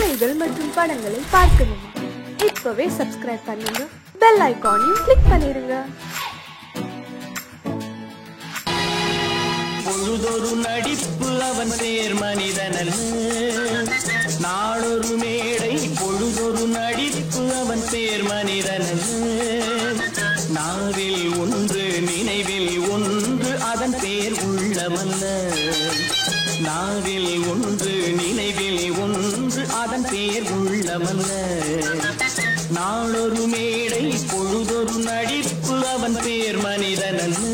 சீரியல்கள் மற்றும் படங்களை பார்க்கணுமா? இப்பவே சப்ஸ்கிரைப் பண்ணுங்க, பெல் ஐகானையும் கிளிக் பண்ணிருங்க. பொழுதொரு நடிப்பு அவன் பேர் மனிதனல்ல, நாளொரு மேடை பொழுதொரு நடிப்பு அவன் பேர் மனிதனல்ல. நாவில் ஒன்று நினைவில் ஒன்று அதன் பேர் உள்ளமல்ல. நாவில் ஒன்று நினைவில் ஒன்று அதன் பேர் உள்ளமல்ல. நாளொரு மேடை பொழுதொரு நடிப்பு அவன் பேர் மனிதனல்ல.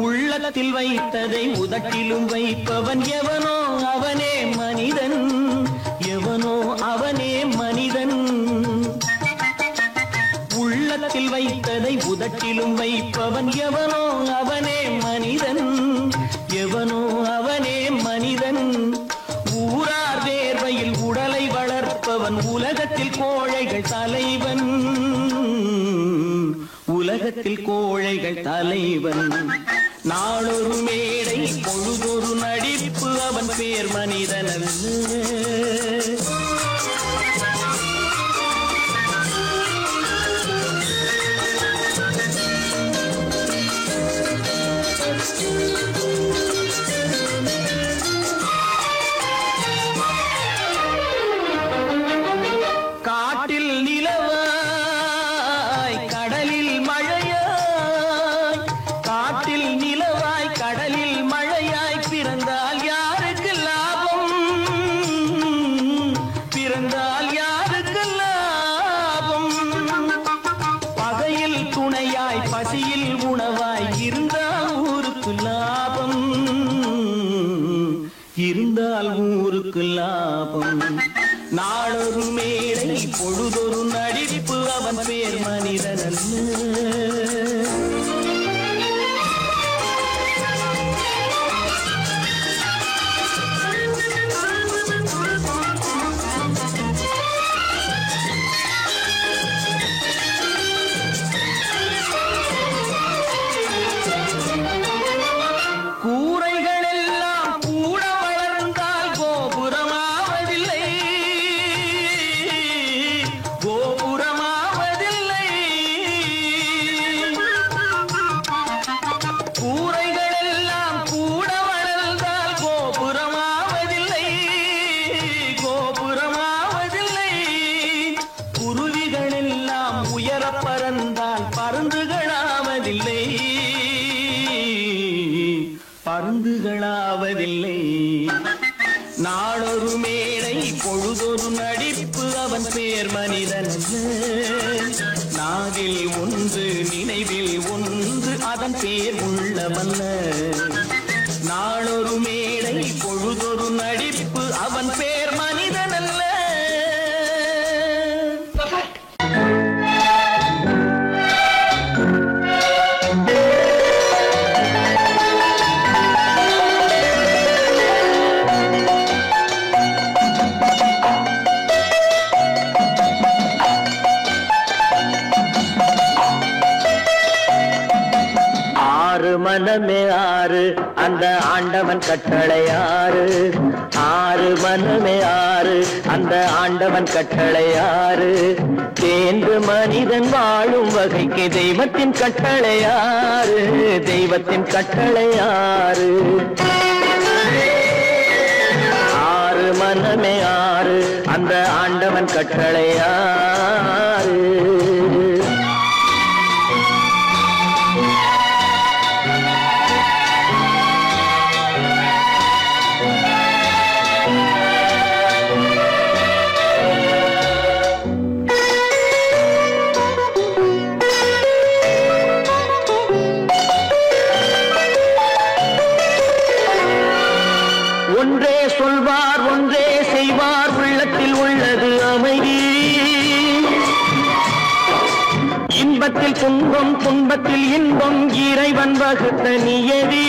உள்ளத்தில் வைத்ததை உதட்டிலும் வைப்பவன் எவனோ அவனே மனிதன், எவனோ அவனே மனிதன். உள்ளத்தில் வைத்ததை உதட்டிலும் வைப்பவன் எவனோ அவனே மனிதன், எவனோ அவனே மனிதன். ஊரார் வேர்வையில் உடலை வளர்ப்பவன் உலகத்தில் கோழைகள் தலைவன், உலகத்தில் கோழைகள் தலைவன். நாளொரு மேடை பொழுதொரு நடிப்பு அவன் பேர் மனிதனல்ல. காட்டில் நிலவாய் கடலில் மழையாய், காட்டில் நிலவாய் கடலில் மழையாய் பிறந்தால் யாருக்கு லாபம், பிறந்தால் யாருக்கு லாபம். பகையில் துணையாய் பசியில் உணவாய் இருந்தால் ஊருக்கு லாபம், இருந்தால் ஊருக்கு லாபம். நாளொரு மேடை பொழுதொரு நடிப்பு அவன் பேர் மனிதனல்ல. கூரைகள் எல்லாம் கூட வளர்ந்தால் கோபுரமாவதில்லை, கோபுரமாவதில்லை. கூரைகள் எல்லாம் கூட வளர்ந்தால் கோபுரமாவதில்லை, கோபுரமாவதில்லை. குருவிகள் எல்லாம் உயர பறந்தால் பருந்துகளாவதில்லை, பருந்துகளாவதில்லை. நாளொரு மேடை பொழுதொரு நடிப்பு அவன் பேர் மனிதனல்ல. நாவில் ஒன்று நினைவில் ஒன்று அதன் பேர் உள்ளமல்ல. நாளொரு மேடை பொழுதொரு நடிப்பு அவன் பேர் மனிதனல்ல. ஆறு மனமே ஆறு அந்த ஆண்டவன் கட்டளை ஆறு, ஆறு மனமே ஆறு அந்த ஆண்டவன் கட்டளை ஆறு. தேர்ந்து மனிதன் வாழும் வகைக்கு தெய்வத்தின் கட்டளை ஆறு, தெய்வத்தின் கட்டளை ஆறு. ஆறு மனமே ஆறு அந்த ஆண்டவன் கட்டளை ஆறு. ஒன்றே சொல்வார் ஒன்றே செய்வார், உள்ளத்தில் உள்ளது அமைதி. இன்பத்தில் துன்பம் துன்பத்தில் இன்பம் இறைவன் வகுத்த நியதி.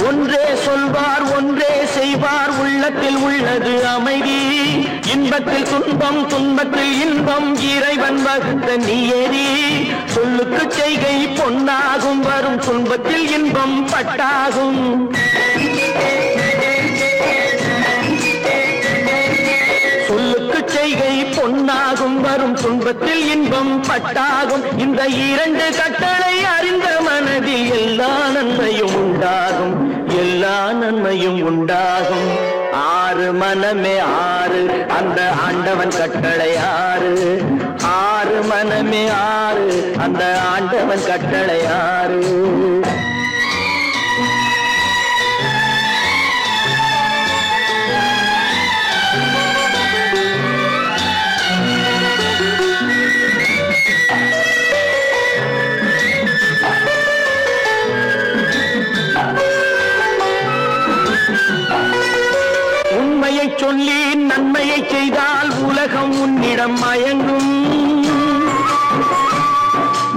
ஒன்றே சொல்வார் ஒன்றே செய்வார் உள்ளத்தில் உள்ளது அமைதி இன்பத்தில் துன்பம் துன்பத்தில் இன்பம் இறைவன் வகுத்த நியதி சொல்லுக்கு செய்கை பொன்னாகும் வரும் துன்பத்தில் இன்பம் பட்டாகும் சொல்லுக்கு செய்கை பொன்னாகும் வரும் துன்பத்தில் இன்பம் பட்டாகும் இந்த இரண்டு கட்டளை அறிந்த மனதில் எல்லா நன்மையும் உண்டாகும் எல்லா நன்மையும் உண்டாகும் ஆறு மனமே ஆறு அந்த ஆண்டவன் கட்டளை ஆறு ஆறு மனமே ஆறு அந்த ஆண்டவன் கட்டளை ஆறு சொல்லி நன்மையை செய்தால் உலகம் உன்னிடம் மயங்கும்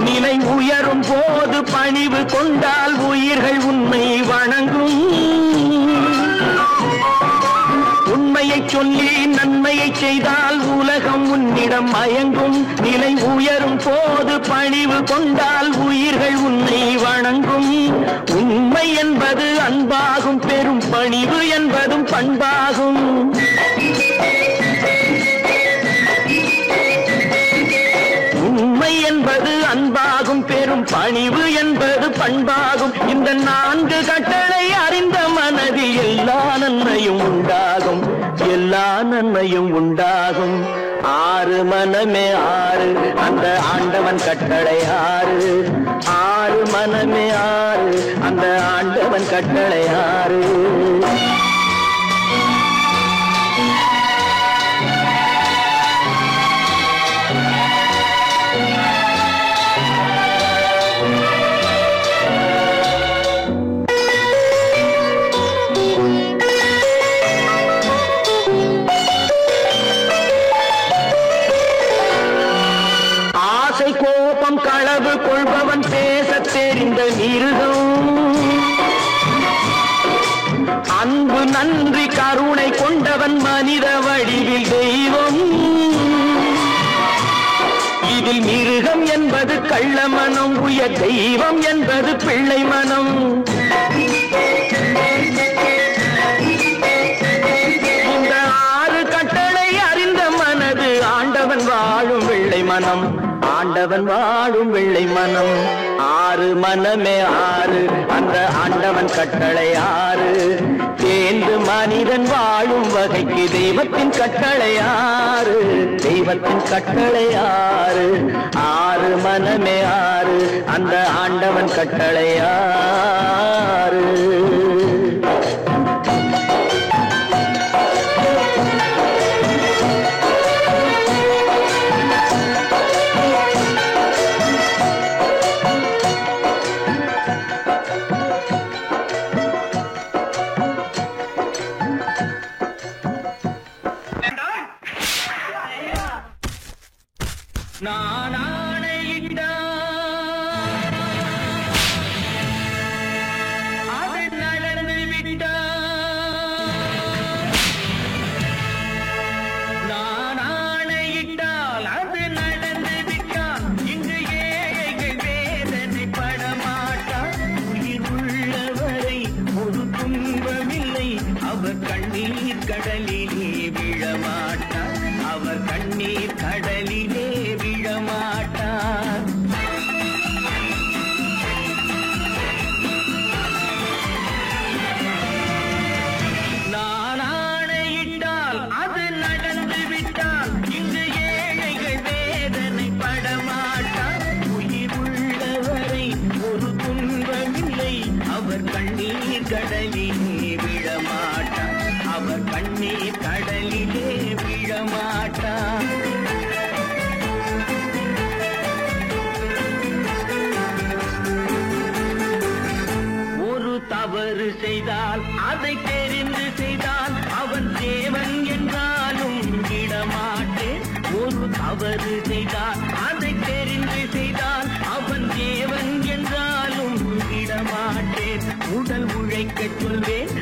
நிலை உயரும் போது பணிவு கொண்டால் உயிர்கள் உன்னை வணங்கும் உண்மையை சொல்லி நன்மையை செய்தால் உலகம் உன்னிடம் மயங்கும் நிலை உயரும் போது பணிவு கொண்டால் உயிர்கள் உன்னை வணங்கும் உண்மை என்பது அன்பாகும் பெரும் பணிவு என்பதும் பண்பாகும் உண்மை என்பது அன்பாகும் பெரும் பணிவு என்பது பண்பாகும் இந்த நான்கு கட்டளை அறிந்த மனதில் எல்லா நன்மையும் உண்டாகும் எல்லா நன்மையும் உண்டாகும் ஆறு மனமே ஆறு அந்த ஆண்டவன் கட்டளை ஆறு ஆறு மனமே ஆறு அந்த ஆண்டவன் கட்டளை ஆறு கோபம் களவு கொள்பவன் பேச தெரிந்த மிருகம் அன்பு நன்றி கருணை கொண்டவன் மனித வடிவில் தெய்வம் இதில் மிருகம் என்பது கள்ள மனம் உயர் தெய்வம் என்பது பிள்ளை மனம் இந்த ஆறு கட்டளை அறிந்த மனது ஆண்டவன் வாழும் வெள்ளை மனம் ஆண்டவன் வாழும் வெள்ளை மனம் ஆறு மனமே ஆறு அந்த ஆண்டவன் கட்டளை ஆறு தேர்ந்து மனிதன் வாழும் வகைக்கு தெய்வத்தின் கட்டளை ஆறு தெய்வத்தின் கட்டளை ஆறு ஆறு மனமே ஆறு அந்த ஆண்டவன் கட்டளை ஆறு நான் ஆணையிட்டால் அது நடந்து விட்டால் நான் ஆணையிட்டால் அது நடந்து விட்டால் இங்கு ஏழைகள் வேதனை படமாட்டார் உயிர் உள்ளவரை ஒரு துன்பமில்லை அவர் கண்ணீர் கடலிலே விழமாட்டார் அவர் கண்ணீர் கடலிலே விழமாட்டார் நான் ஆணையிட்டால் அது நடந்து விட்டால் இங்கு ஏழைகள் வேதனை படமாட்டார் உயிர் உள்ளவரை ஒரு துன்பமில்லை அவர் கண்ணீர் கடலிலே விழமாட்டார் அவர் கண்ணீர் கடலிலே விழமாட்டார் தவறு செய்தால் அதை தெரிந்து செய்தால் அவன் தேவன் என்றாலும் விடமாட்டேன் ஒரு தவறு செய்தால் அதை தெரிந்து செய்தால் அவன் தேவன் என்றாலும் விடமாட்டேன் உடல் உழைக்க சொல்வேன்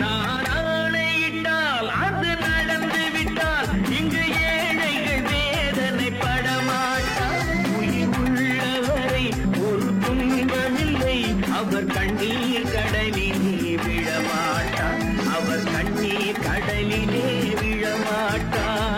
நான் ஆணையிட்டால் அது நடந்து விட்டால் இங்கு ஏழைகள் வேதனை படமாட்டார். உயிர் உள்ளவரை ஒரு துன்பமில்லை, அவர் கண்ணீர் கடலிலே விழமாட்டார். அவர் கண்ணீர் கடலிலே விழமாட்டார்.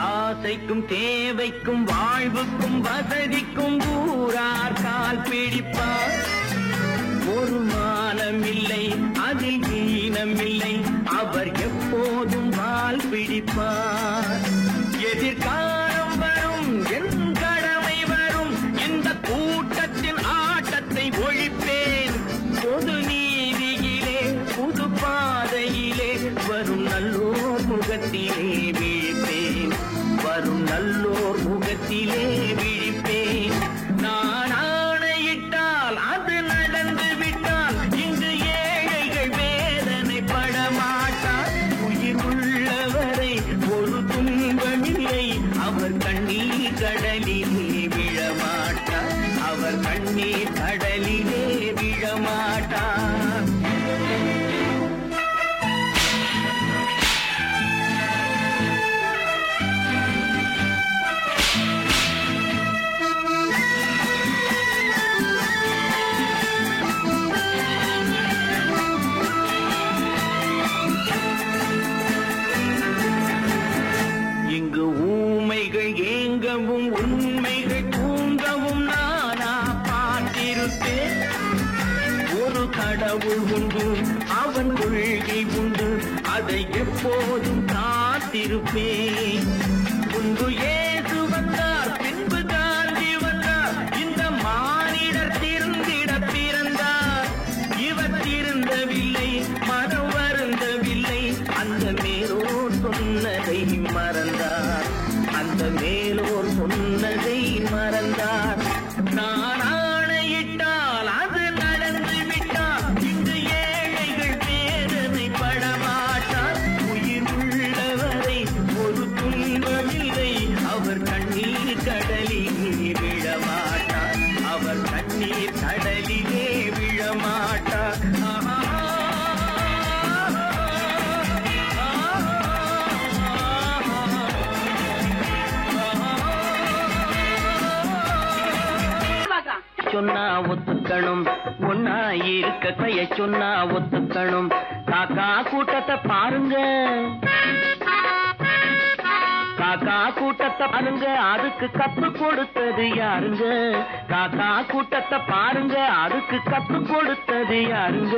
ஆசைக்கும் தேவைக்கும் வாழ்வுக்கும் வசதிக்கும் ஊரார் கால் பிடிப்பார். ஒரு மானமில்லை அதில் ஈனமில்லை, அவர் எப்போதும் வால் பிடிப்பார். எதிர்காலம் வரும் என் கடமை வரும், இந்த கூட்டத்தின் ஆட்டத்தை ஒழிப்பேன். பொது நீதியிலே புது பாதையிலே வரும் நல்லோர் முகத்திலே விழிப்பேன். வரும் நல்லோர் முகத்திலே விழிப்பேன். நான் ஆணையிட்டால் அது நடந்து விட்டால் இங்கு ஏழைகள் வேதனை படமாட்டார். உயிர் உள்ளவரை ஒரு துன்பமில்லை, அவர் கண்ணீர் கடலிலே விழமாட்டார். அவர் கண்ணீர் கடலிலே விழமாட்டார். இங்கு ஊமைகள் ஏங்கவும் உண்மைகள் தூங்கவும் நானா பார்த்திருப்பேன். ஒரு கடவுள் உண்டு, அவன் கொள்கை உண்டு, அதை எப்போதும் காத்திருப்பேன். முன்பு இயேசு வந்தார், பின்பு காந்தி வந்தார், இந்த மானிடர் திருந்திட பிறந்தார். இவர் திருந்தவில்லை, மனம் வருந்தவில்லை, அந்த மேலோர் சொன்னதை மறந்தார். அந்த மேலோர் சொன்னதை மறந்தார். நான் ஆணையிட்டால் அது நடந்து விட்டால் இங்கு ஏழைகள் வேதனை படமாட்டார். உயிர் உள்ளவரை ஒரு துன்பமில்லை, அவர் கண்ணீர் கடலிலே விழமாட்டார். அவர் கண்ணீர் கடலிலே விழமாட்டார். சொன்னா ஒத்துக்கணும், ஒன்னா இருக்க கைய சொன்னா ஒத்துக்கணும். காக்கா கூட்டத்தை பாருங்க, காக்கா கூட்டத்தை பாருங்க, அதுக்கு கத்து கொடுத்தது யாருங்க? காக்கா கூட்டத்தை பாருங்க, அதுக்கு கத்து கொடுத்தது யாருங்க?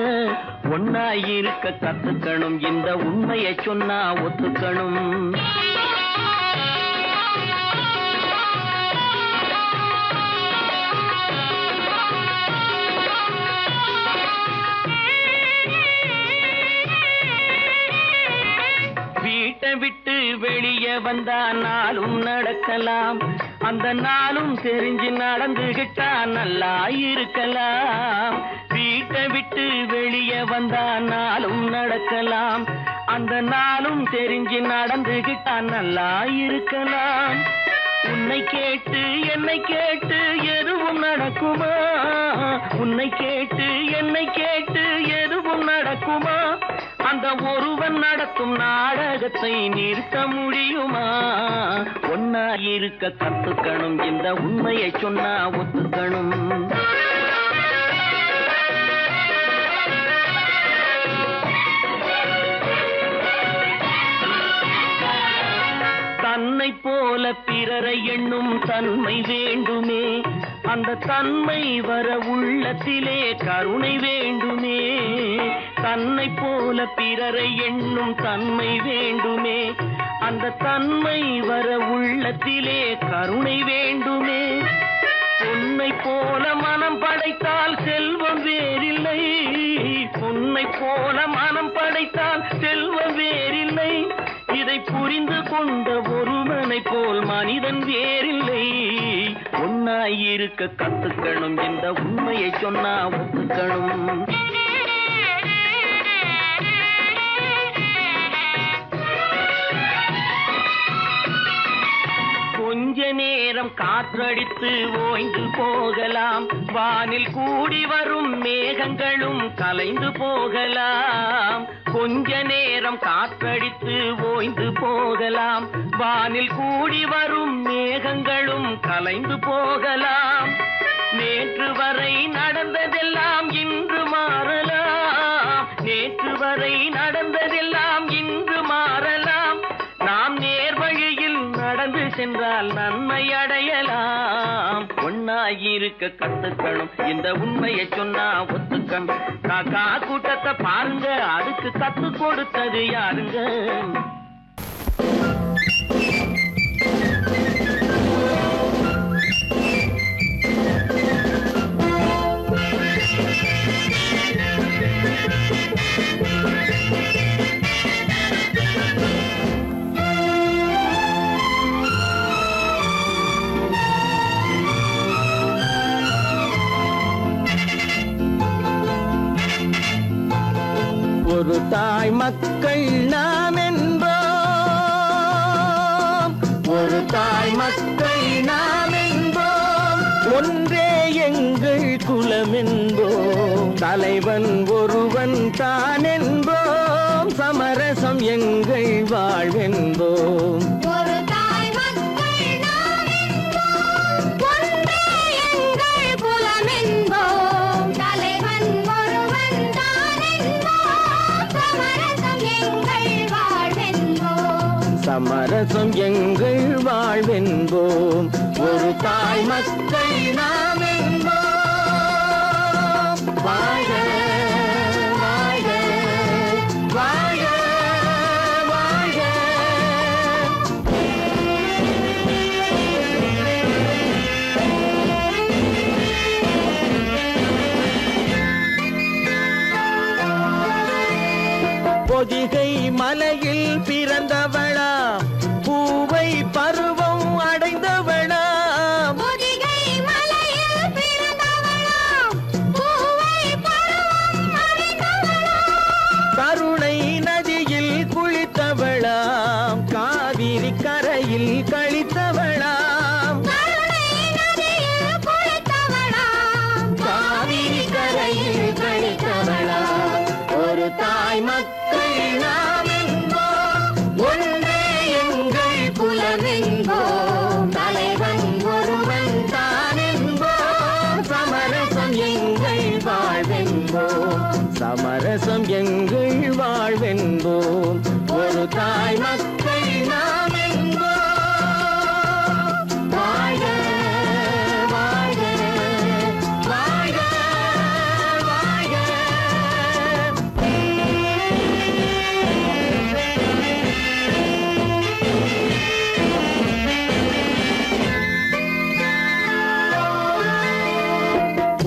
ஒன்னா இருக்க கத்துக்கணும், இந்த உண்மையை சொன்னா ஒத்துக்கணும். வீட்டை விட்டு வெளியே வந்தா நாளும் நடக்கலாம், அந்த நாளும் தெரிஞ்சு நடந்துகிட்டா நல்லா இருக்கலாம். வீட்டை விட்டு வெளியே வந்தா நாளும் நடக்கலாம், அந்த நாளும் தெரிஞ்சு நடந்துகிட்டா நல்லா இருக்கலாம். உன்னை கேட்டு என்னை கேட்டு எதுவும் நடக்குமா? உன்னை கேட்டு என்னை கேட்டு எதுவும் நடக்குமா? அந்த ஒருவன் நடத்தும் நாடகத்தை நிறுத்த முடியுமா? ஒன்னா இருக்க கத்துக்கணும், இந்த உண்மையை சொன்னா ஒத்துக்கணும். தன்னை போல பிறரை எண்ணும் தன்மை வேண்டுமே, அந்த தன்மை வர உள்ளத்திலே கருணை வேண்டுமே. தன்னை போல பிறரை எண்ணும் தன்மை வேண்டுமே, அந்த தன்மை வர உள்ளத்திலே கருணை வேண்டுமே. பொன்னை போல மனம் படைத்தால் செல்வம் வேறில்லை, பொன்னை போல மனம் படைத்தால் செல்வம் வேறில்லை, இதை புரிந்து கொண்ட ஒருவனை போல் மனிதன் வேறில்லை. ஒன்னாயிருக்க கத்துக்கணும், இந்த உண்மையை சொன்னா ஒத்துக்கணும். கொஞ்ச நேரம் காற்றடித்து ஓய்ந்து போகலாம், வானில் கூடி வரும் மேகங்களும் கலைந்து போகலாம். கொஞ்ச நேரம் காற்றடித்து ஓய்ந்து போகலாம், வானில் கூடி வரும் மேகங்களும் கலைந்து போகலாம். நேற்று வரை நடந்ததெல்லாம் இன்று மாறலாம், நேற்று வரை நடந்ததெல்லாம் இன்று மாறலாம். நாம் நேர்வழியில் நடந்து சென்றால் நன்மை அடையலாம். ஒன்னாயிருக்க கத்துக்கணும், இந்த உண்மையை சொன்னா ஒத்துக்கணும். காக்கா கூட்டத்தை பாருங்க, அதுக்கு கத்து கொடுத்தது யாருங்க? ஒரு தாய் மக்கள் நாம் என்போம், ஒரு தாய் மக்கள் நாம் என்போம், ஒன்றே எங்கள் குலம் என்போம், தலைவன் ஒருவன் தான் என்போம், சமரசம் எங்கள் வாழ்வென்போம். சமரசம் எங்கள் வாழ்வென்போம், ஒரு தாய் மக்கள் நாம் என்போம். வாழ்க வாழ்க வாழ்க வாழ்க. பொதிகை மலையில் பிறந்தவளா, பூவை பருவம் அடைந்தவளா, பொதிகை மலையில் பிறந்தவளா, பூவை பருவம் அடைந்தவளா, கருணை நதியில் குளித்தவளா, காவிரி கரையில் கழித்தவளா, கருணை நதியில் குளித்தவளா, காவிரி கரையில் கழித்தவளா. ஒரு தாய் மக்கள் நாம் என்போம், ஒன்றே எங்கள் குலம் என்போம், தலைவன் ஒருவன் தான் என்போம், சமரசம் எங்கள் வாழ்வென்போம், சமரசம் எங்கள் வாழ்வென்போம், ஒரு தாய் மக்கள் நாம் என்போம். வாழ்க வாழ்க வாழ்க வாழ்க.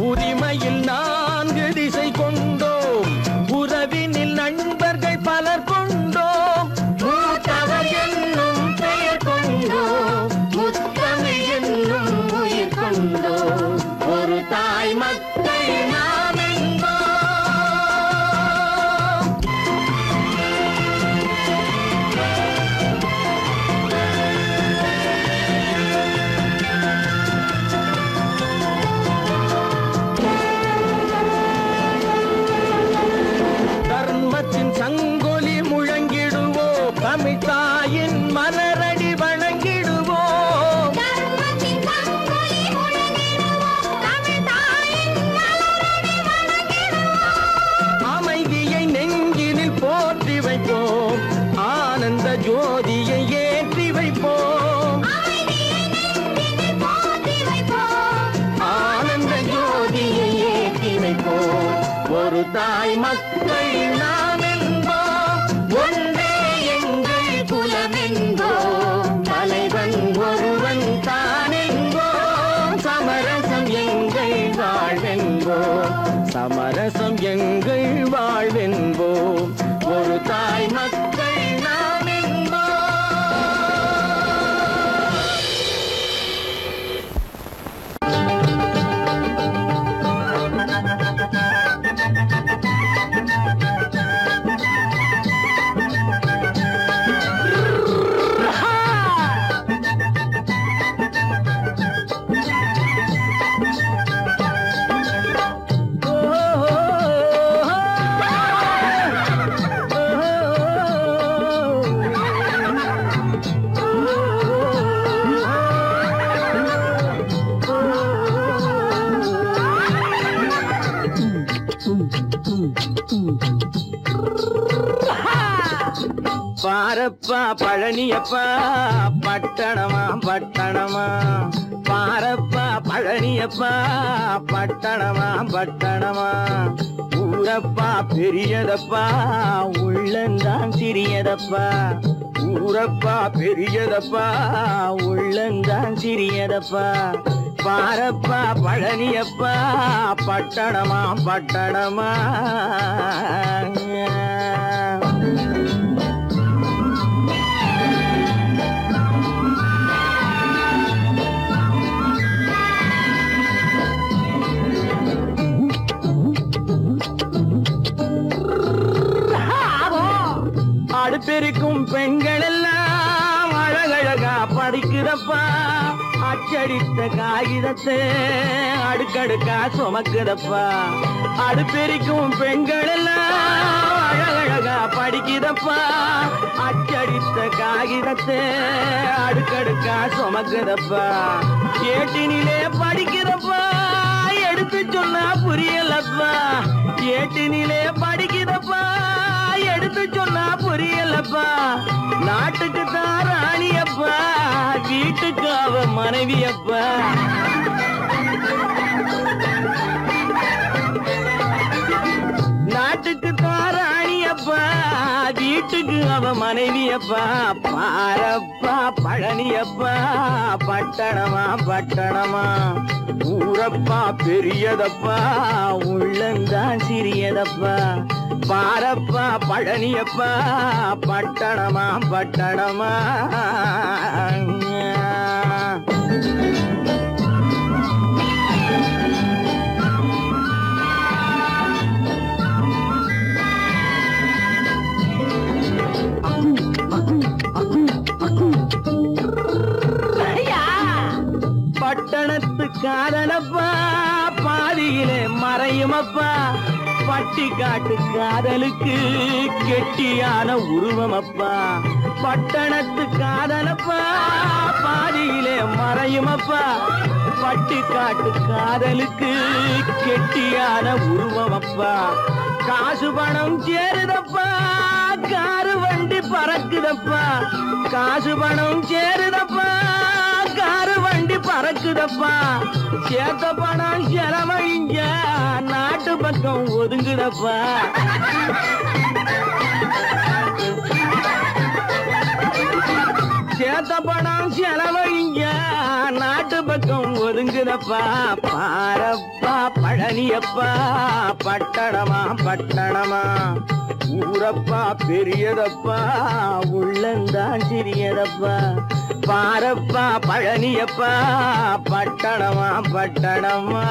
உரிமையில் 4 திசை கொண்டோம், உறவினில் நண்பர்கள் பலர் கொண்டோம், மூத்தவர் என்னும் பெயர் கொண்டோம், முத்தமிழ் என்னும் உயிர் கொண்டோம், ஒரு தாய் மக்கள் நாம் என்போம். தர்மத்தின் சங்கொலி முழங்கிடுவோம், தமிழ் தாயின் மலரடி வணங்கிடுவோம், தர்மத்தின் சங்கொலி முழங்கிடுவோம், தமிழ் தாயின் மலரடி வணங்கிடுவோம், அமைதியை நெஞ்சினில் போற்றி வைப்போம், ஆனந்த ஜோதியை ஏற்றி வைப்போம், அமைதியை நெஞ்சினில் போற்றி வைப்போம், ஆனந்த ஜோதியை ஏற்றி வைப்போம், ஒரு தாய் மக்கள் நாம் என்போம், ஒன்றே எங்கள் குலம் என்போம், தலைவன் ஒருவன் தான் என்போம், சமரசம் பாரப்பா பழனியப்பா பட்டணமா பட்டணமா பாரப்பா பழனியப்பா பட்டணமா பட்டணமா ஊரப்பா பெரியதப்பா உள்ளந்தான் சிறியதப்பா ஊரப்பா பெரியதப்பா உள்ளந்தான் சிறியதப்பா பாரப்பா பழனியப்பா பட்டணமா பட்டணமா அடுப்பெருக்கும் பெண்கள் எல்லாம் அழகழகா படிக்குதப்பா அச்சடித்த காகிதத்தை அடுக்கடுக்கா சுமக்குதப்பா அடுப்பெருக்கும் பெண்கள் எல்லாம் அழகழகா படிக்குதப்பா அச்சடித்த காகிதத்தை அடுக்கடுக்கா சுமக்குதப்பா ஏட்டினிலே படிக்குதப்பா எடுத்து சொன்னா புரியலப்பா ஏட்டினிலே படிக்குதப்பா எடுத்து சொன்னா புரியலப்பா நாட்டுக்கு தான் ராணியப்பா வீட்டுக்கு அவ மனைவியப்பா நாட்டுக்கு தான் ராணியப்பா வீட்டுக்கு அவ மனைவியப்பா பாரப்பா பழனியப்பா பட்டணமா பட்டணமா ஊரப்பா பெரியதப்பா உள்ளந்தான் சிறியதப்பா பாரப்பா பழனியப்பா பட்டணமா பட்டணமா பட்டணத்து காதலப்பா பாதியிலே மறையுமப்பா பட்டி காட்டு காதலுக்கு கெட்டியான உருவமப்பா பட்டணத்து காதலப்பா பாதியிலே மறையுமப்பா பட்டி காட்டு காதலுக்கு கெட்டியான உருவமப்பா காசு பணம் சேருதப்பா காரு வண்டி பறக்குதப்பா காசு பணம் சேருதப்பா காரு வண்டி பறக்குதப்பா சேர்த்த பணம் செலவழிஞ்ச நாட்டு பக்கம் ஒதுங்குதப்பா சேர்த்த பணம் செலவழிஞ்ச நாட்டு பக்கம் ஒதுங்குதப்பா பாரப்பா பழனியப்பா பட்டணமா பட்டணமா ஊரப்பா பெரியதப்பா உள்ளந்தான் சிறியதப்பா பாரப்பா பழனியப்பா பட்டணமா பட்டணமா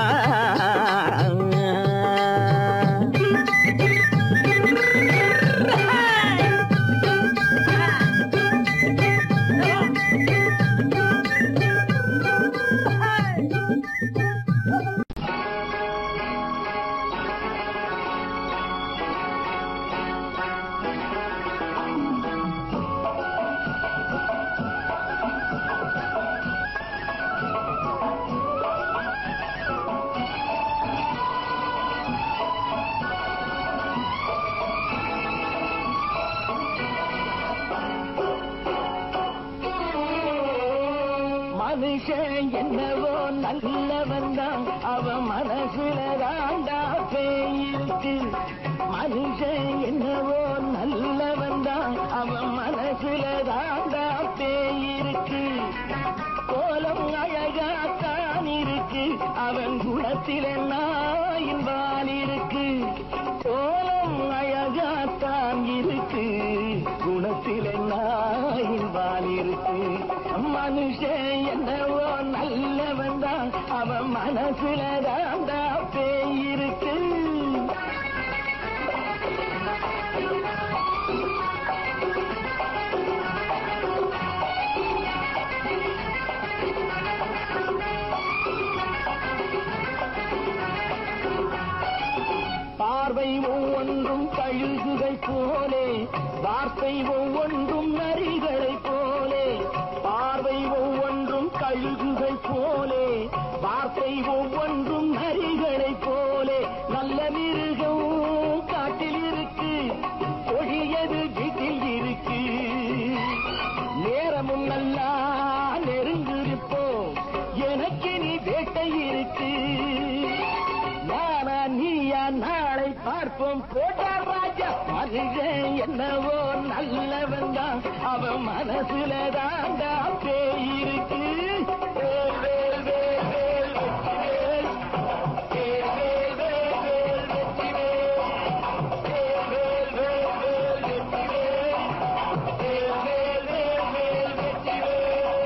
மனுஷன் என்னவோ நல்லவன் தான் அவன் மனசுல தாண்டா பேயிருக்கு மனுஷன் என்னவோ நல்லவன் தான் அவன் மனசுல தாண்டா பேயிருக்கு கோலம் அழகாத்தான் இருக்கு அவன் குணத்தில நாயின் வால் இருக்கு கோலம் அழகாத்தான் இருக்கு குணத்தில நாயின் வால் இருக்கு மனுஷன் என்னவோ நல்லவன் தான் அவன் மனசுல தாண்டா பேயிருக்கு பார்வை ஒவ்வொன்றும் கழுகுகை போலே வார்த்தை ஒவ்வொன்றும் நரிகளை போலே பார்வை ஒவ்வொன்றும் கழுகுகை போலே வார்த்தை ஒவ்வொன்றும் நரிகளை போலே நல்ல மிருகம் காட்டில் இருக்கு கொடியது வீட்டில் இருக்கு கோலம் போட்டார் ராஜா மனுஷன் என்னவோ நல்லவன் தான் அவன் மனசுல தாண்டா பேய் இருக்கு வேல் வேல் வேல் வேல் வெற்றிவேல் வேல் வேல் வேல் வேல் வெற்றிவேல் வேல் வேல் வேல் வெற்றிவேல் வேல் வேல் வேல் வெற்றிவேல்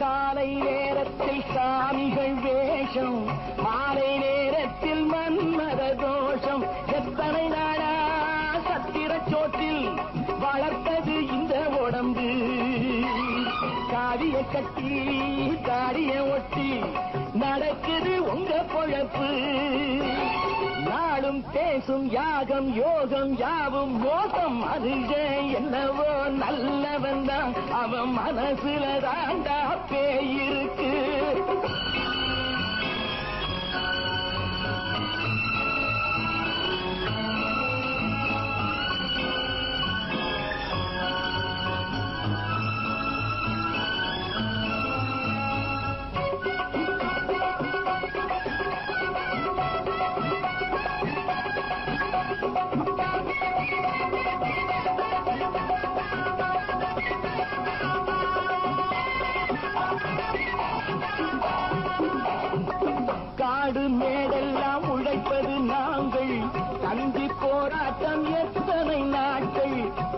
காலை நேரத்தில் சாமிகள் வேஷம் மாலை நேரத்தில் மன்மத தோஷம் எத்தனை நாளா சத்திர சோற்றில் வளர்த்தது இந்த உடம்பு காவிய கட்டி தாடிய ஒட்டி நடக்குது உங்க பொழப்பு நாளும் பேசும் யாகம் யோகம் யாவும் மோசம் மனுஷன் என்னவோ நல்லவன் தான் அவன் மனசுல தாண்டா பேய் இருக்கு காடு மேடெல்லாம் உழைப்பது நாங்கள் தந்தி போராட்டம் எத்தனை நாட்கள்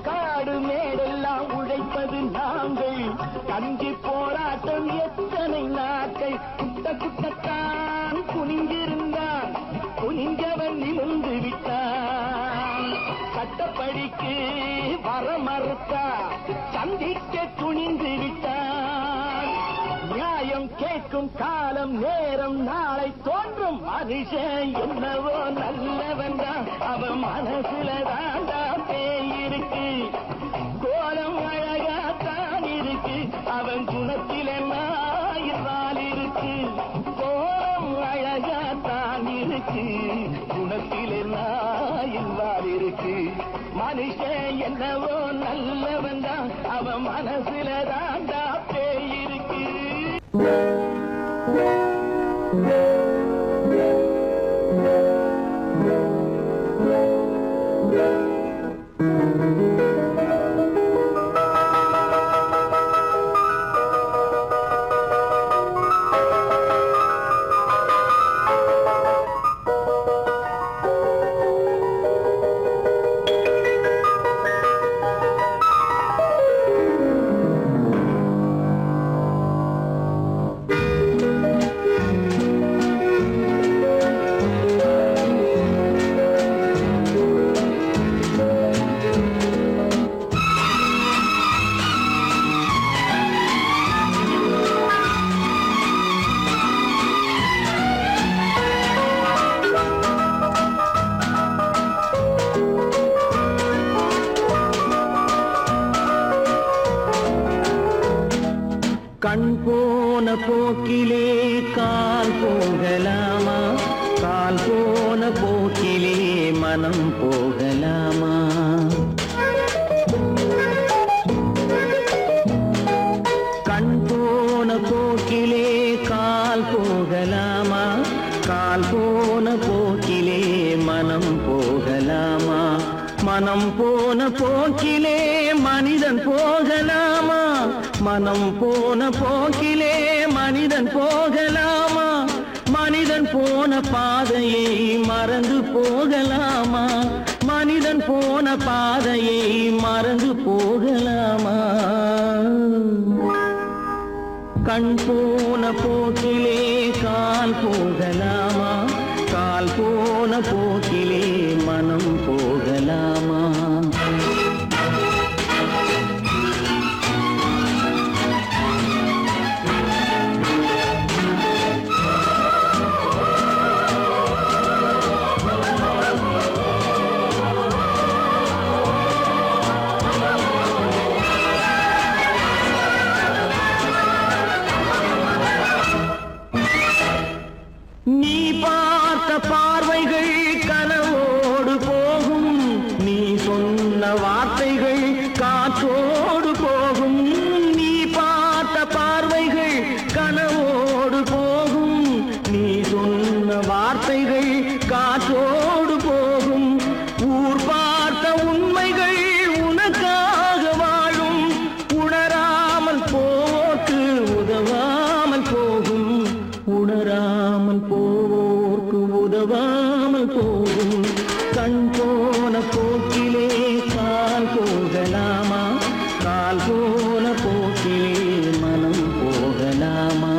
காடு மேடெல்லாம் உழைப்பது நாங்கள் தந்தி போராட்டம் எத்தனை நாட்கள் குட்ட குட்டத்தான் குனிஞ்சிருந்தான் குனிஞ்சவன் நிமிர்ந்து விட்டான் சட்டப்படிக்கு வர மறுத்தா சந்திக்க துணிந்து விட்டான் நியாயம் கேட்கும் காலம் நேரம் நாளை தோன்றும் மனுஷன் என்னவோ நல்லவன் தான் அவன் மனசுல தாண்டா பேய் இருக்கு கோலம் அழகாத்தான் இருக்கு அவன் குணத்தில நாயினால் இருக்கு கோலம் அழகாத்தான் இருக்கு குணத்தில நாயினால் இருக்கு மனுஷன் என்னவோ நல்லவன் தான் அவன் மனசுல தாண்டா பேய் இருக்கு கண் போன போக்கிலே கால் போகலாமா கால் போன போக்கிலே மனம் போகலாமா கண் போன போக்கிலே கால் போகலாமா கால் போன போக்கிலே மனம் போகலாமா மனம் போன போக்கிலே மனிதன் போகலாமா மனம் போன போக்கிலே மனிதன் போகலாமா மனிதன் போன பாதையை மறந்து போகலாமா மனிதன் போன பாதையை மறந்து போகலாமா கண் போன போக்கிலே கால் போகலாமா கால் போன போக்கிலே மனம் போகலாமா நீ பார்த்த பார்வைகள் கனவோடு போகும், நீ சொன்ன வார்த்தைகள் காற்றோடு போகும். நீ பார்த்த பார்வைகள் கனவோடு போகும், நீ சொன்ன வார்த்தைகள் காற்றோடு போகும். ஊர் பார்த்த உண்மைகள் உனக்காக வாழும், உணராமல் போக்கு உதவாமல் போகும், உணராமல் போக்கு உதவாமல் போகும். கண் போன போக்கிலே கால் போகலாமா, கால் போன போக்கிலே மனம் போகலாமா?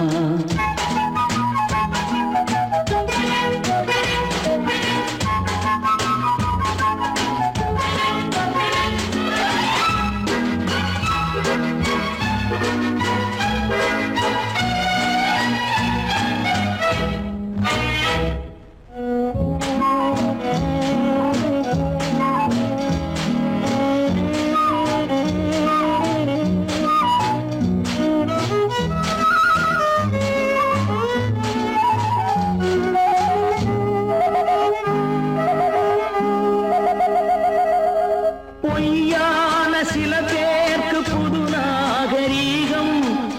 பொய்யான சில பேருக்கு புது நாகரீகம்,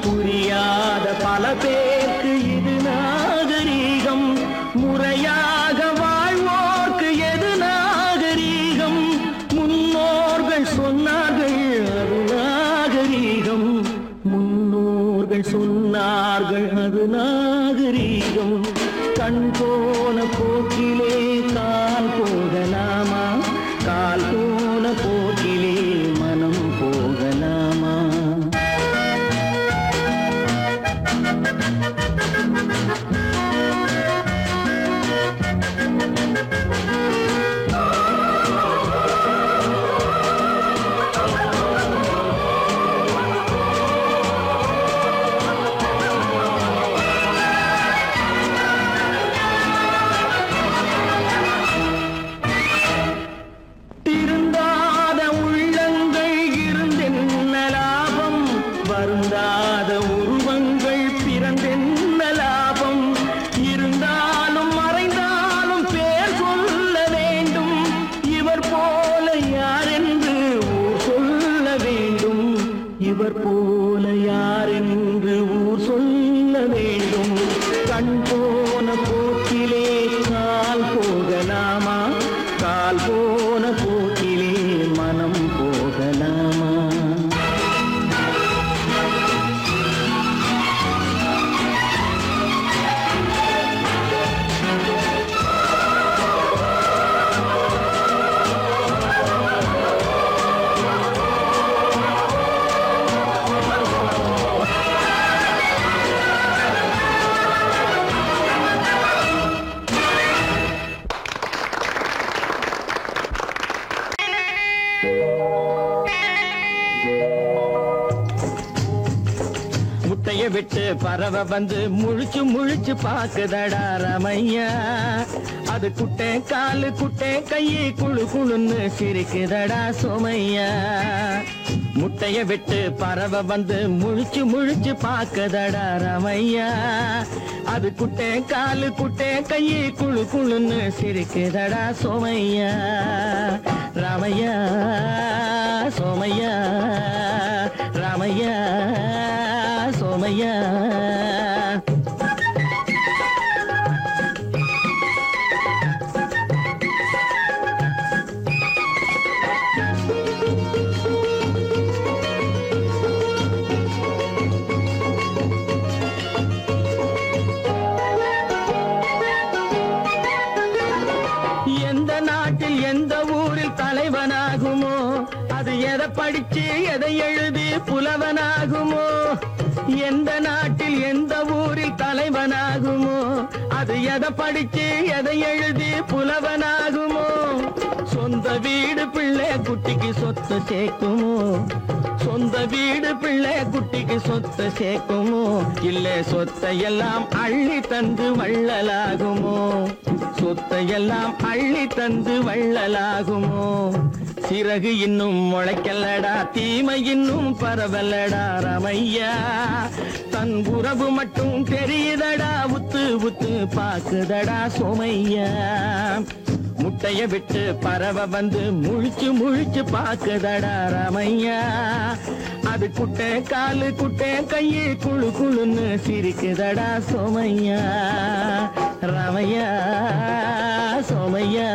புரியாத பல பேருக்கு இது நாகரீகம். முறையாக வாழ்வோர்க்கு எது நாகரீகம்? முன்னோர்கள் சொன்னார்கள் அது நாகரீகம், முன்னோர்கள் சொன்னார்கள் அது நாகரீகம். கண் போன போக்கிலே கால் போகலாமா, கால் போன போக்கிலே மனம் போகலாமா? திருந்தாத உள்ளங்கள் இருந்தென்ன லாபம், வருந்தாத உருவங்கள் பிறந்தென்ன லாபம்? இருந்தாலும் மறைந்தாலும் பேர் சொல்ல வேண்டும், இவர் போல யாரென்று ஊர் சொல்ல வேண்டும், இவர் போல யாரென்று ஊர் சொல்ல வேண்டும். கண் போன போக்கிலே கால் போகலாமா, கால் போன போக்கிலே மனம் போகலாமா? முட்டைய விட்டு பறவை வந்து முழிச்சு முழிச்சு பாக்குதடா ரமையா, அது குட்டை காலு குட்டை கையை குழு குழுன்னு சிரிக்குதடா சோமையா. முட்டைய விட்டு பறவை வந்து முழிச்சு முழிச்சு பாக்குதடா ரமையா, அது குட்டை காலு குட்டை கையை குழு குழுன்னு சிரிக்குதடா சோமையா. ராமையா சோமையா, ராமையா சோமையா. எந்த நாட்டில் எந்த ஊரில் தலைவனாகுமோ, அது எதை படிச்சு எதை எழுதி புலவனாகுமோ? எந்த நாட்டில் எந்த ஊரில் தலைவனாகுமோ, அது எதை படிச்சு எதை எழுதி புலவனாகுமோ? சொந்த வீடு பிள்ளை குட்டிக்கு சொத்து சேர்க்குமோ, சொந்த வீடு பிள்ளை குட்டிக்கு சொத்து சேர்க்குமோ? இல்ல சொத்தையெல்லாம் அள்ளி தந்து வள்ளலாகுமோ, சொத்தையெல்லாம் அள்ளி தந்து வள்ளலாகுமோ? சிறகு இன்னும் முளைக்கல்லடா தீமை இன்னும் பரவல்லடா ராமையா தன் உறவு மட்டும் தெரியுதடா உத்து உத்து பாக்குதடா சோமையா முட்டைய விட்டு பறவை வந்து முழிச்சு முழிச்சு பாக்குதடா ராமையா அது குட்டை காலு குட்டை கையை குழு குழுன்னு சிரிக்குதடா சோமையா ராமையா சோமையா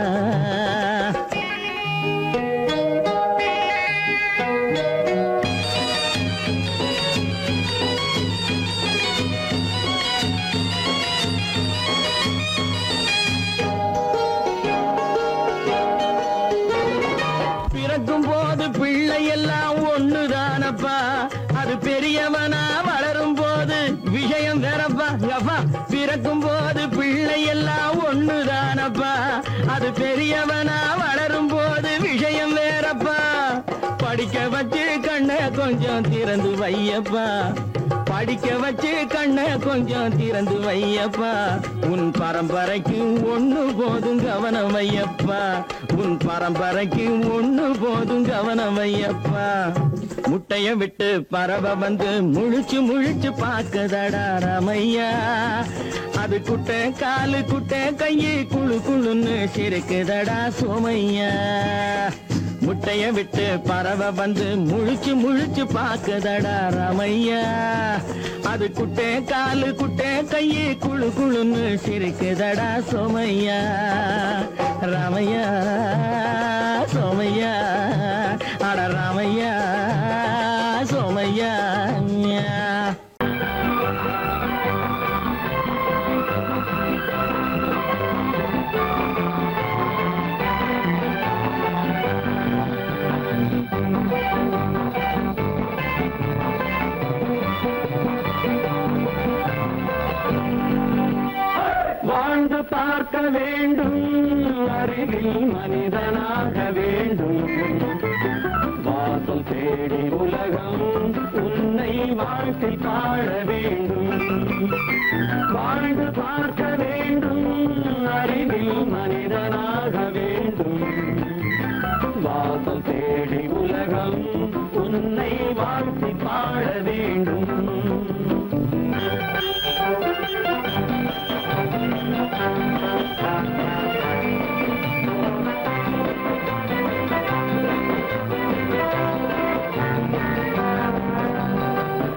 பிள்ளையெல்லாம் ஒண்ணுதானப்பா அது பெரியவனா வளரும் போது விஷயம் வேறப்பா அப்பா பிறக்கும் போது பிள்ளையெல்லாம் ஒண்ணுதானப்பா அது பெரியவனா வளரும் போது விஷயம் வேறப்பா படிக்க வச்சு கண்ணை கொஞ்சம் திறந்து வையப்பா படிக்க வச்சு கண்ணை கொஞ்சம் திறந்து வையப்பா உன் பரம்பரைக்கு ஒண்ணு போதும் கவனம் வையப்பா உன் பரம்பரைக்கு ஒண்ணு போதும் கவனம் வையப்பா முட்டைய விட்டு பறவை வந்து முழிச்சு முழிச்சு பாக்குதடா ராமையா அது குட்டை காலு குட்டை கையை குழு குழுன்னு சிரிக்குதடா சோமையா முட்டைய விட்டு பறவை வந்து முழிச்சு முழிச்சு பாக்குதடா ராமையா அது குட்டை காலு குட்டை கையை குழு குழுன்னு சிரிக்குதடா சோமையா ராமையா சோமையா அட ராமையா சோமையா வாழ்ந்து பார்க்க வேண்டும் அறிவில் மனிதனாக வேண்டும் வாசல் தேடி உலகம் உன்னை வாழ்த்தி பாட வேண்டும் வாழ்ந்து பார்க்க வேண்டும் அறிவில் மனிதனாக வேண்டும் வாசல் தேடி உலகம் உன்னை வாழ்த்தி பாட வேண்டும்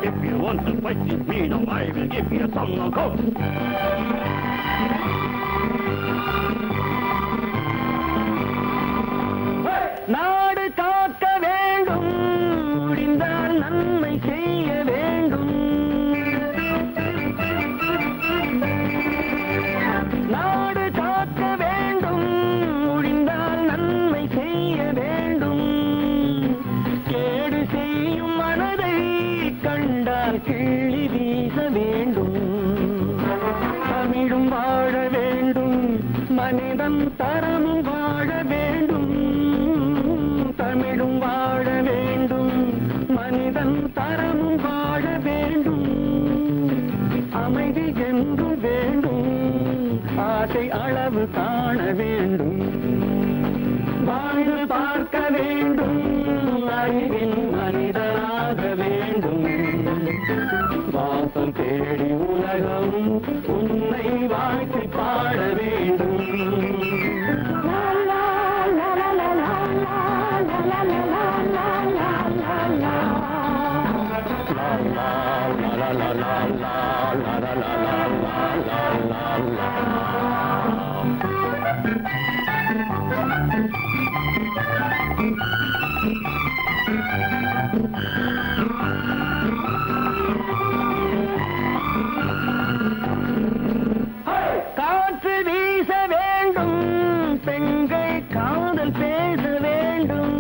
If you want to fight with me, now I will give you some of course. நாடு காக்க வேண்டும் முடிந்தால் நன்மை செய்ய வேண்டும் நாடு காக்க வேண்டும் முடிந்தால் நன்மை செய்ய வேண்டும் கேடு செய்யும் மனதை கண்டால் கிள்ளி வீச வேண்டும் தமிழும் வாழ வேண்டும் மனிதன் தரமும் வாழ வேண்டும் தமிழும் வாழ வேண்டும் மனிதன் தரமும் வாழ வேண்டும் அமைதி என்று வேண்டும் ஆசை அளவு காண வேண்டும் வாழ்ந்து பார்க்க வேண்டும் அறிவில் மனிதனாக வேண்டும் வாசல் தேடி உலகம் உன்னை வாழ்த்தி பாட வேண்டும் காற்று வீச வேண்டும் பெண்கள் காதல் பேச வேண்டும்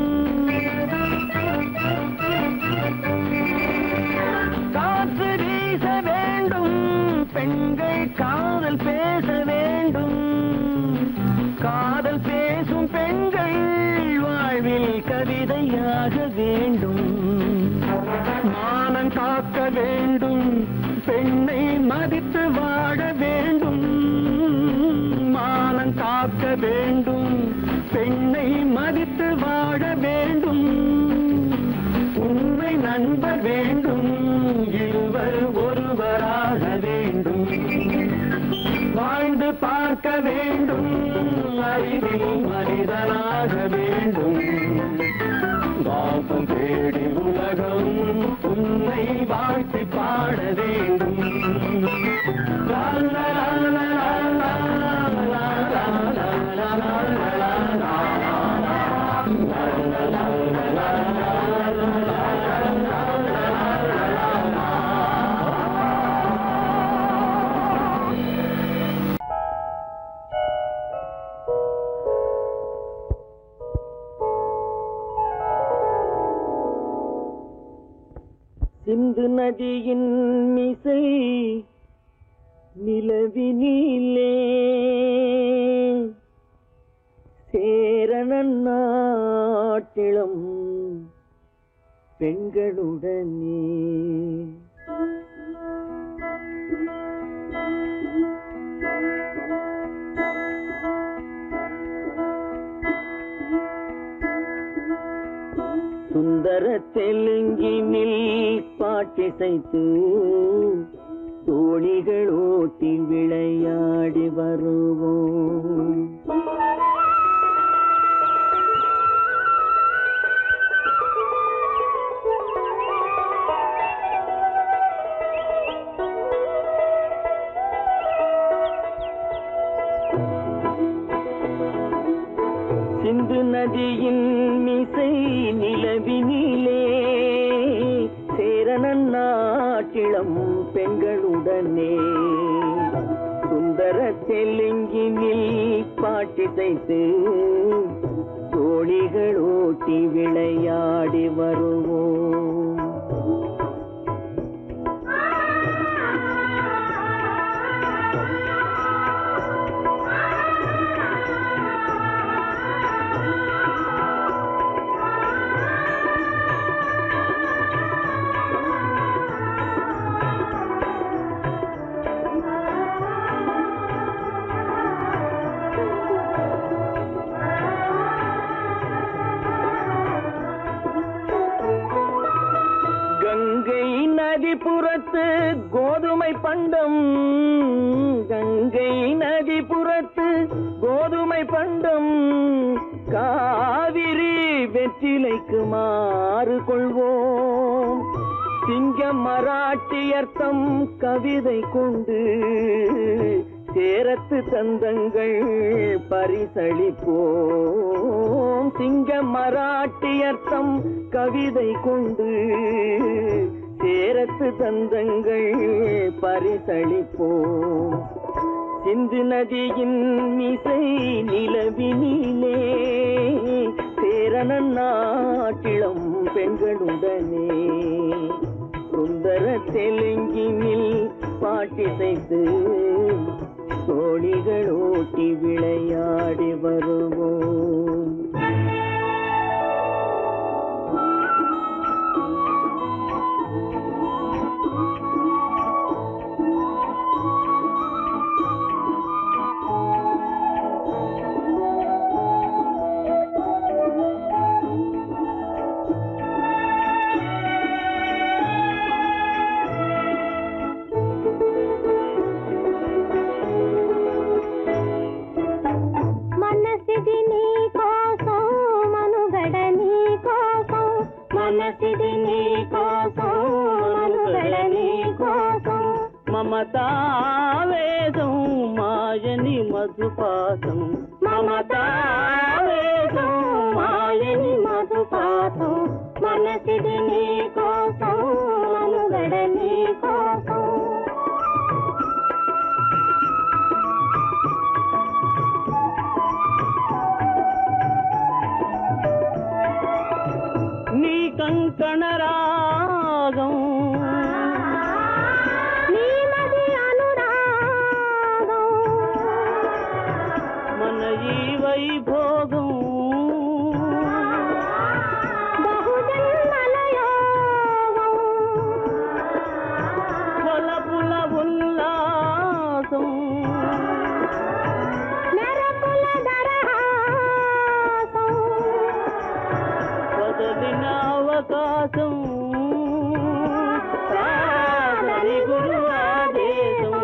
காற்று வீச வேண்டும் பெண்கள் காதல் பேச வேண்டும் காதல் பேசும் பெண்கள் வாழ்வில் கவிதையாக வேண்டும் மானம் காக்க வேண்டும் பெண்ணை மதித்து வாழ வேண்டும் மானம் காக்க வேண்டும் பெண்ணை மதித்து வாழ வேண்டும் காக்க வேண்டும், அறிவில் மனிதனாக வேண்டும். வாசம் தேடி உலகம் உன்னை வாழ்த்தி பாட வேண்டும். லா லா லா லா லா லா லா லா லா லா. சிந்து நதியின் மிசை நிலவினிலே சேரணன் நாட்டிலும் பெண்களுடனே சுந்தர தெலுங்கினில் பாட்டிசைத்து தோணிகள் ஓட்டி விளையாடி வருவோம். சிந்து நதியின் மிசை நிலவினிலே சேரணன் நாட்டிளம் பெண்களுடனே சுந்தர தெலுங்கினில் பாட்டிசைத்து தோணிகள் ஓட்டி விளையாடி வருவோம். நதிபுறத்து கோதுமை பண்டம், கங்கை நதிபுறத்து கோதுமை பண்டம், காவிரி வெற்றிலைக்கு மாறு கொள்வோம். சிங்கம் மராட்டியர்த்தம் கவிதை கொண்டு சேரத்து தந்தங்கள் பரிசளிப்போம். சிங்கம் மராட்டியர்த்தம் கவிதை கொண்டு சேரத்து தந்தங்கள் பரிசளிப்போம். சிந்து நதியின் மிசை நிலவினிலே சேரணன் நாட்டிளம் பெண்களுடனே சுந்தர தெலுங்கினில் பாட்டிசைத்து தோணிகள் ஓட்டி விளையாடி வருவோம். మమతావేదం మాయని మధుపాతం, మమతావేదం మాయని మధుపాతం, మనసిది నీ కోసం మనుగడ నీ కోసం. నీ కంకణ రాగం వైభోగం బహుజన్మలయోగం కొలపుల ఉల్లాసం మెరపుల దరహాసం వదలిన అవకాశం సాధని గురు ఆదేశం.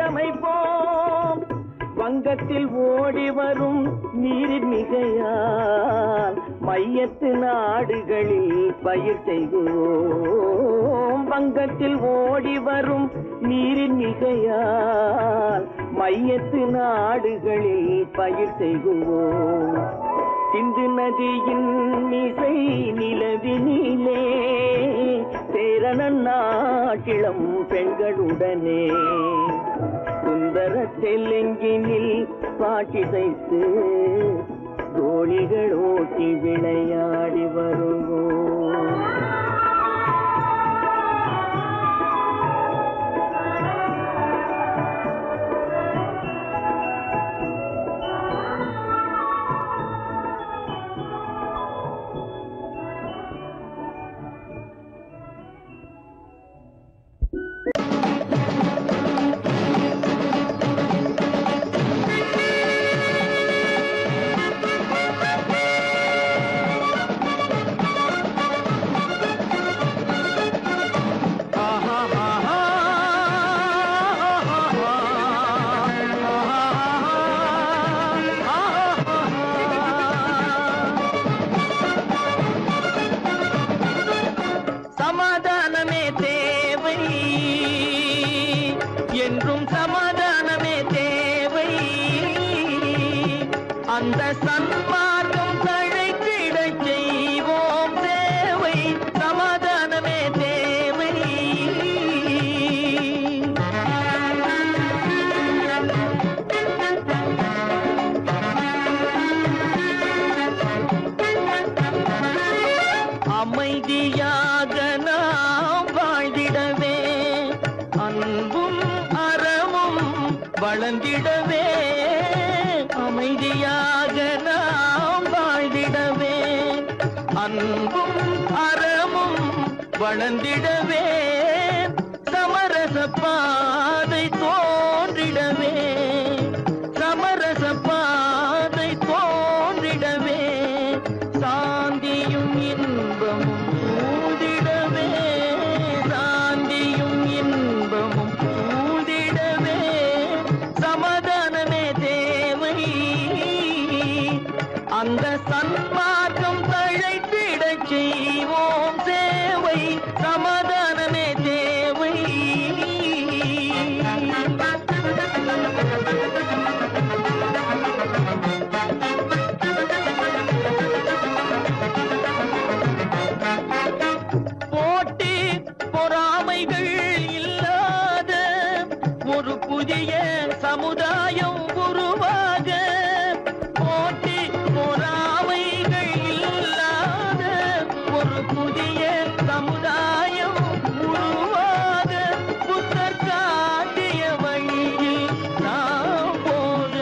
சீரமைப்போம். வங்கத்தில் ஓடி வரும் நீரின் மிகையால் மையத்து நாடுகளில் பயிர் செய்கிறோம். வங்கத்தில் ஓடி வரும் நீரின் மிகையால் மையத்து நாடுகளில் பயிர் செய்கிறோம். சிந்து நதியின் மிசை நிலவினிலே சேரணன் நாட்டிளம் பெண்களுடனே சுந்தர தெலுங்கினில் பாட்டிசைத்து தோணிகள் ஓட்டி விளையாடி வருவோம். சமாதானமே தேவை என்றும் சமாதானமே தேவை. அந்த சன்மார்க்கம் தழைத்திடச் செய்வோம் சேவை. சமாதானமே தேவை. அமைதியாக நாம் வாழ்ந்திடவே அன்பும் அறமும் வளர்ந்திடவே. அமைதியாக நாம் வாழ்ந்திடவே அன்பும் அறமும் வளர்ந்திடவே. சமரச பாதை தோன்றிடவே சமரச பாதை தோன்றிடவே. சாந்தியும் இன்பமும் சூழ்ந்திடவே சாந்தியும் இன்பமும் சூழ்ந்திடவே. சமாதானமே தேவை. அந்த சன்மார்க்கம் தழைத்திடச் செய்வோம் சேவை. சமாதானமே தேவை. போட்டி பொறாமைகள் இல்லாத ஒரு புதிய சமுதாயம் உருவாக. போட்டி பொறாமைகள் இல்லாத ஒரு புதிய சமுதாயம் உருவாக. புத்தர் காட்டிய வழியில் நாம் போக.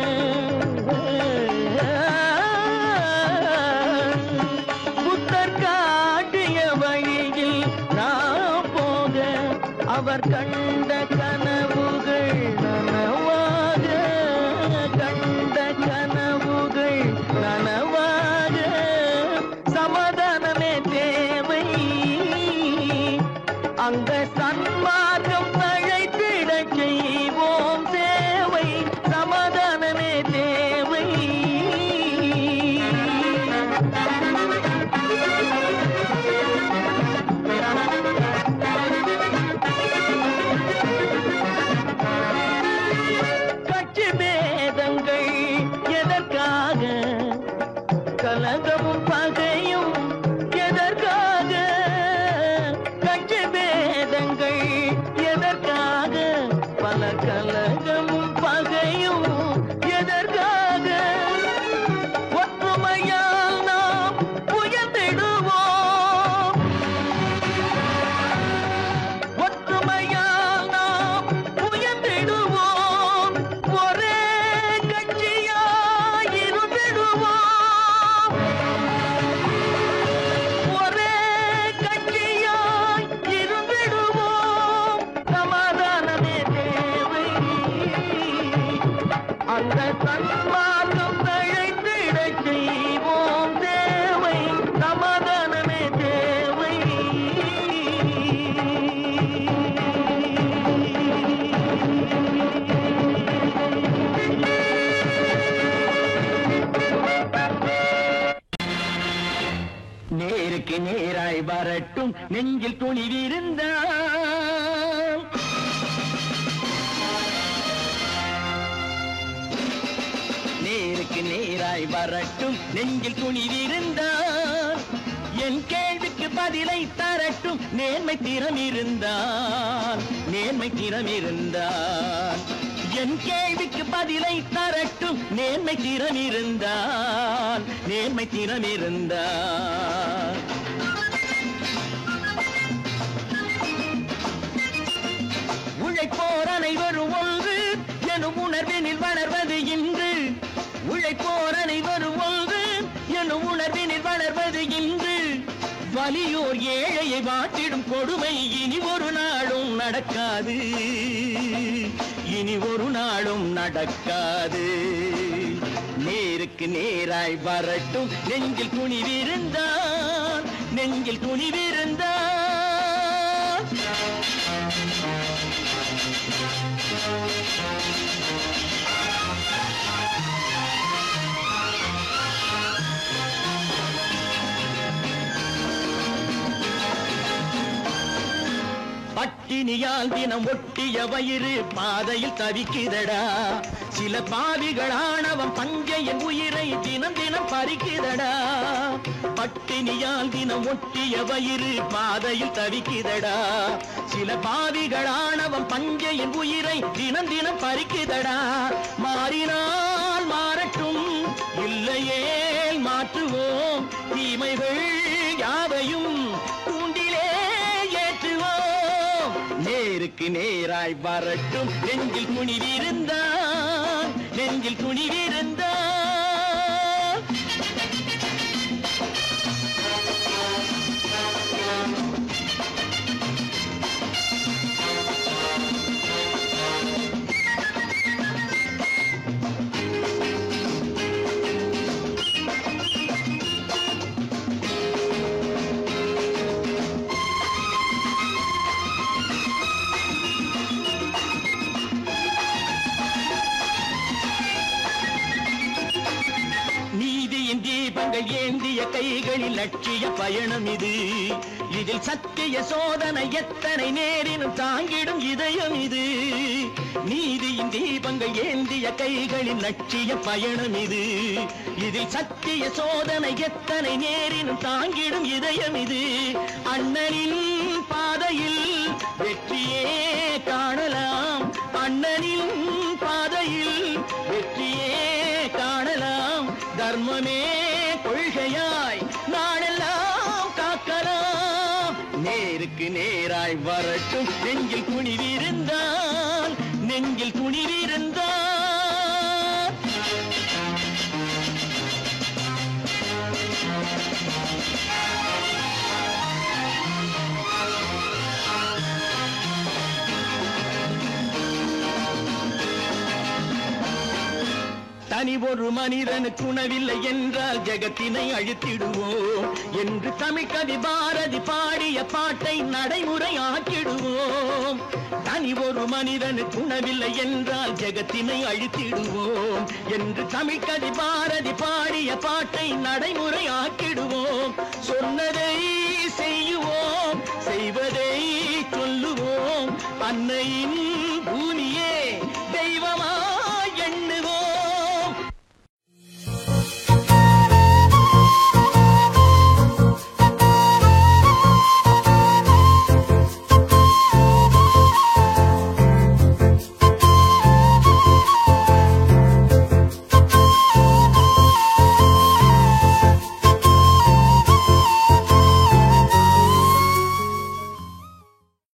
புத்தர் காட்டிய வழியில் நாம் போக. அவர் கண்ட கனவுகள் நனவாக கண்ட கனவுகள் நனவாக. சமாதானமே தேவை. அங்க சன்மார்க்கம் தழைத்திடச் செய்வோம் சேவை. சமாதானமே தேவை. கட்சி பேதங்கள் எதற்காக? கலகமும் பகையும் எதற்காக? கட்சி பேதங்கள் எதற்காக? பல கலகமும் பகையும் எதற்காக? ஒற்றுமையால் நாம் உயர்ந்திடுவோம். ஒற்றுமையால் நாம் உயர்ந்திடுவோம். ஒரே கட்சியாய் இருந்திடுவோம். ஒரே கட்சியாய் இருந்திடுவோம். சமாதானமே தேவை. அந்த சன்மார்க்கம் தழைத்திடச் செய்வோம் தேவை. சமாதானமே தேவை. வரட்டும் நெஞ்சில் துணிவிருந்தால். நேருக்கு நேராய் வரட்டும் நெஞ்சில் துணிவிருந்தால். என் கேள்விக்கு பதிலை தரட்டும் நேர்மை திறம் இருந்தால். நேர்மை திறம் இருந்தால் என் கேள்விக்கு பதிலை தரட்டும் நேர்மை திறம் இருந்தால். நேர்மை திறம் இருந்தால் உழைப்போர் அனைவரும் ஒன்று எனும் உணர்வினில் வளர்வது இன்று. உழைப்போர் அனைவரும் ஒன்று எனும் உணர்வினில் வளர்வது இன்று. வலியோர் ஏழையை வாட்டிடும் கொடுமை இனி ஒரு நாளும் நடக்காது. இனி ஒரு நாளும் நடக்காது. நேருக்கு நேராய் வரட்டும் நெஞ்சில் துணிவிருந்தால். நெஞ்சில் துணிவிருந்தால். பட்டினியால் தினம் ஒட்டிய வயிறு பாதையில் தவிக்குதடா. சில பாவிகளானவன் பஞ்சையின் உயிரை தினம் தினம் பறிக்குதடா. பட்டினியால் தினம் ஒட்டிய வயிறு பாதையில் தவிக்குதடா. சில பாவிகளானவன் பஞ்சையின் உயிரை தினம் தினம் பறிக்குதடா. மாறினால் மாறட்டும் இல்லையே மாற்றுவோம். தீமைகள் யாவையும் தூண்டிலே ஏற்றுவோம். நேருக்கு நேராய் வரட்டும் நெஞ்சில் துணிவிருந்தால். நெஞ்சில் துணிவிருந்தால். தீபங்கள் ஏந்திய கைகளில் லட்சிய பயணம் இது. இதில் சத்திய சோதனை எத்தனை நேரினும் தாங்கிடும் இதயம் இது. நீதியின் தீபங்கள் ஏந்திய கைகளில் லட்சிய பயணம் இது. இதில் சத்திய சோதனை எத்தனை நேரினும் தாங்கிடும் இதயம் இது. அண்ணனின் பாதையில் வெற்றியே காணலாம். அண்ணனின் பாதையில் வெற்றியே காணலாம். தர்மமே கொள்கையாய் நாளெல்லாம் காக்கலாம். நேருக்கு நேராய் வரட்டும் நெஞ்சில் துணிவிருந்தால். நெஞ்சில் துணிவிருந்தால். தனி ஒரு மனிதனுக்கு உணவில்லை என்றால் ஜெகத்தினை அழித்திடுவோம் என்று தமிழ்கவி பாரதி பாடிய பாட்டை நடைமுறையாக்கிடுவோம். தனி ஒரு மனிதனுக்கு உணவில்லை என்றால் ஜெகத்தினை அழித்திடுவோம் என்று தமிழ்கவி பாரதி பாடிய பாட்டை நடைமுறையாக்கிடுவோம். சொன்னதை செய்யுவோம், செய்வதை சொல்லுவோம். அன்னையின்